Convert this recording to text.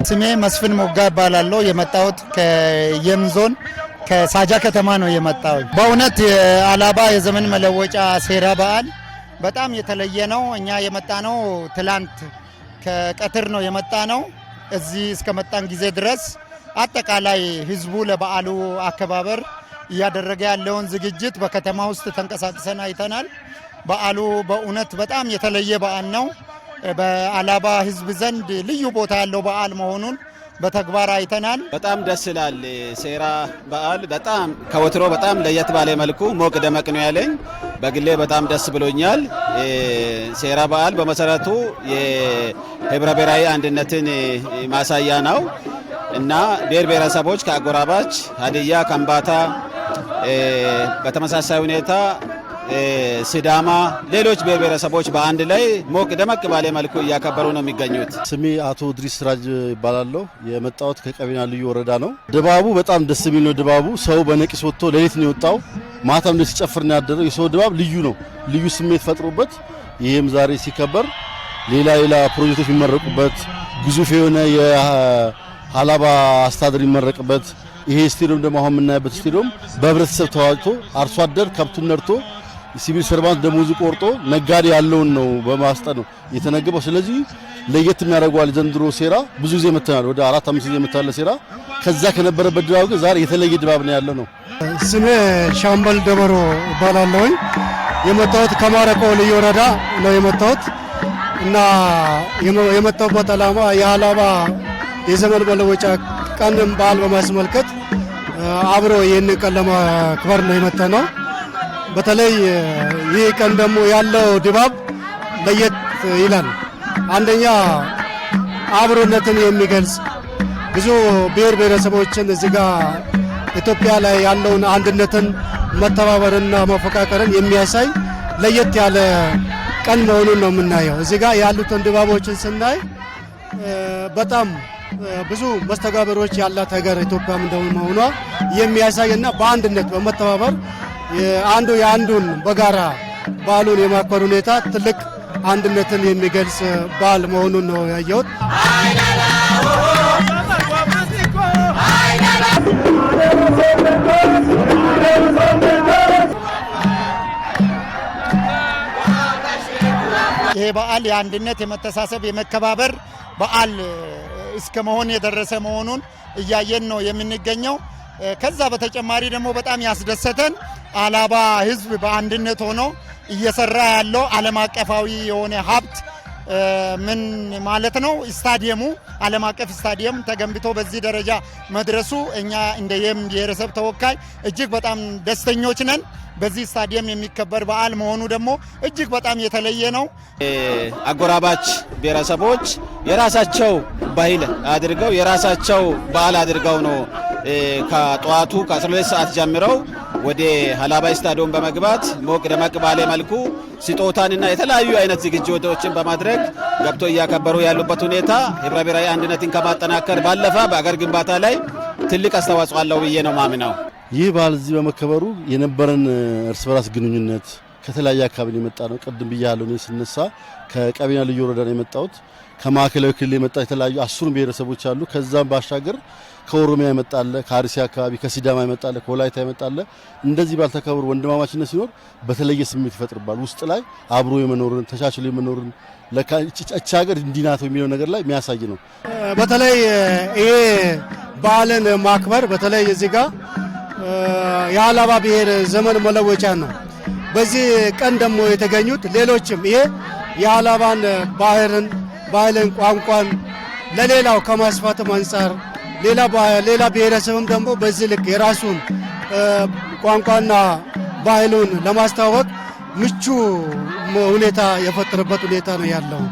ስሜ መስፍን ሞጋ ይባላል። የመጣሁት ከየም ዞን ከሳጃ ከተማ ነው የመጣሁት። በእውነት የአላባ የዘመን መለወጫ ሴራ በዓል በጣም የተለየ ነው። እኛ የመጣነው ትላንት ከቀትር ነው የመጣነው። እዚህ እስከመጣን ጊዜ ድረስ አጠቃላይ ህዝቡ ለበዓሉ አከባበር እያደረገ ያለውን ዝግጅት በከተማ ውስጥ ተንቀሳቅሰን አይተናል። በዓሉ በእውነት በጣም የተለየ በዓል ነው። በአላባ ህዝብ ዘንድ ልዩ ቦታ ያለው በዓል መሆኑን በተግባር አይተናል። በጣም ደስ ይላል። ሴራ በዓል በጣም ከወትሮ በጣም ለየት ባለ መልኩ ሞቅ ደመቅ ነው ያለኝ። በግሌ በጣም ደስ ብሎኛል። ሴራ በዓል በመሰረቱ የህብረ ብሔራዊ አንድነትን ማሳያ ነው እና ብሔር ብሔረሰቦች ከአጎራባች ሀዲያ፣ ከምባታ በተመሳሳይ ሁኔታ ሲዳማ፣ ሌሎች ብሔር ብሔረሰቦች በአንድ ላይ ሞቅ ደመቅ ባለ መልኩ እያከበሩ ነው የሚገኙት። ስሜ አቶ ድሪስ ስራጅ ይባላለሁ። የመጣሁት ከቀቤና ልዩ ወረዳ ነው። ድባቡ በጣም ደስ የሚል ነው። ድባቡ ሰው በነቂስ ወጥቶ ሌሊት ነው የወጣው፣ ማታም ነው ሲጨፍር ነው ያደረው። የሰው ድባብ ልዩ ነው፣ ልዩ ስሜት ፈጥሮበት ይሄም ዛሬ ሲከበር ሌላ ፕሮጀክቶች የሚመረቁበት ግዙፍ የሆነ የሀላባ አስተዳደር የሚመረቅበት ይሄ ስቴዲየም ደግሞ አሁን የምናየበት ስቴዲየም በህብረተሰብ ተዋጅቶ አርሶ አደር ከብቱን ነርቶ ሲቪል ሰርቫንት ደሞዙ ቆርጦ ነጋዴ ያለውን ነው በማስጠን ነው የተነገበው። ስለዚህ ለየት የሚያደርገዋል ዘንድሮ ሴራ ብዙ ጊዜ መተናል፣ ወደ 4-5 ጊዜ መተናል ሴራ። ከዛ ከነበረበት ድባብ ግን ዛሬ የተለየ ድባብ ነው ያለው ነው። ስሜ ሻምበል ደበሮ እባላለሁ። የመጣሁት ከማረቆ ልዩ ወረዳ ነው የመጣሁት እና የመጣሁበት ዓላማ የሀላባ የዘመን መለወጫ ቀንን በዓል በማስመልከት አብሮ ይህንን ቀን ለማክበር ነው የመጣነው። በተለይ ይህ ቀን ደግሞ ያለው ድባብ ለየት ይላል። አንደኛ አብሮነትን የሚገልጽ ብዙ ብሔር ብሔረሰቦችን እዚህ ጋር ኢትዮጵያ ላይ ያለውን አንድነትን መተባበርና መፈቃቀርን የሚያሳይ ለየት ያለ ቀን መሆኑን ነው የምናየው። እዚህ ጋር ያሉትን ድባቦችን ስናይ በጣም ብዙ መስተጋብሮች ያላት ሀገር ኢትዮጵያ እንደመሆኗ የሚያሳይና በአንድነት በመተባበር አንዱ የአንዱን በጋራ በዓሉን የማክበር ሁኔታ ትልቅ አንድነትን የሚገልጽ በዓል መሆኑን ነው ያየሁት። ይሄ በዓል የአንድነት፣ የመተሳሰብ፣ የመከባበር በዓል እስከ መሆን የደረሰ መሆኑን እያየን ነው የምንገኘው። ከዛ በተጨማሪ ደግሞ በጣም ያስደሰተን አላባ ህዝብ በአንድነት ሆኖ እየሰራ ያለው ዓለም አቀፋዊ የሆነ ሀብት ምን ማለት ነው? ስታዲየሙ ዓለም አቀፍ ስታዲየም ተገንብቶ በዚህ ደረጃ መድረሱ እኛ እንደ የም ብሔረሰብ ተወካይ እጅግ በጣም ደስተኞች ነን። በዚህ ስታዲየም የሚከበር በዓል መሆኑ ደግሞ እጅግ በጣም የተለየ ነው። አጎራባች ብሔረሰቦች የራሳቸው ባህል አድርገው የራሳቸው በዓል አድርገው ነው ከጠዋቱ ከ12 ሰዓት ጀምረው ወደ ሀላባ ስታዲየም በመግባት ሞቅ ደመቅ ባለ መልኩ ስጦታንና የተለያዩ አይነት ዝግጅቶችን በማድረግ ገብቶ እያከበሩ ያሉበት ሁኔታ ህብረ ብሔራዊ አንድነትን ከማጠናከር ባለፈ በአገር ግንባታ ላይ ትልቅ አስተዋጽኦ አለው ብዬ ነው ማምነው። ይህ በዓል እዚህ በመከበሩ የነበረን እርስ በራስ ግንኙነት ከተለያየ አካባቢ የመጣ ነው። ቅድም ብያለሁ፣ እኔ ስነሳ ከቀቤና ልዩ ወረዳ ነው የመጣሁት። ከማዕከላዊ ክልል የመጣ የተለያዩ 10 ብሔረሰቦች አሉ። ከዛም ባሻገር ከኦሮሚያ የመጣለ፣ ከአርሲ አካባቢ፣ ከሲዳማ የመጣለ፣ ከወላይታ የመጣለ። እንደዚህ ባልተከበሩ ወንድማማችነት ሲኖር በተለየ ስሜት ይፈጥርባል። ውስጥ ላይ አብሮ የመኖርን ተቻችሎ የመኖርን ለካቻ ሀገር እንዲናተው የሚለው ነገር ላይ የሚያሳይ ነው። በተለይ ይሄ በዓልን ማክበር በተለይ እዚህ ጋር የሀላባ ብሔር ዘመን መለወጫ ነው። በዚህ ቀን ደግሞ የተገኙት ሌሎችም ይሄ የሀላባን ባህልን፣ ቋንቋን ለሌላው ከማስፋትም አንጻር ሌላ ብሔረሰብም ደግሞ በዚህ ልክ የራሱን ቋንቋና ባህሉን ለማስተዋወቅ ምቹ ሁኔታ የፈጠረበት ሁኔታ ነው ያለው።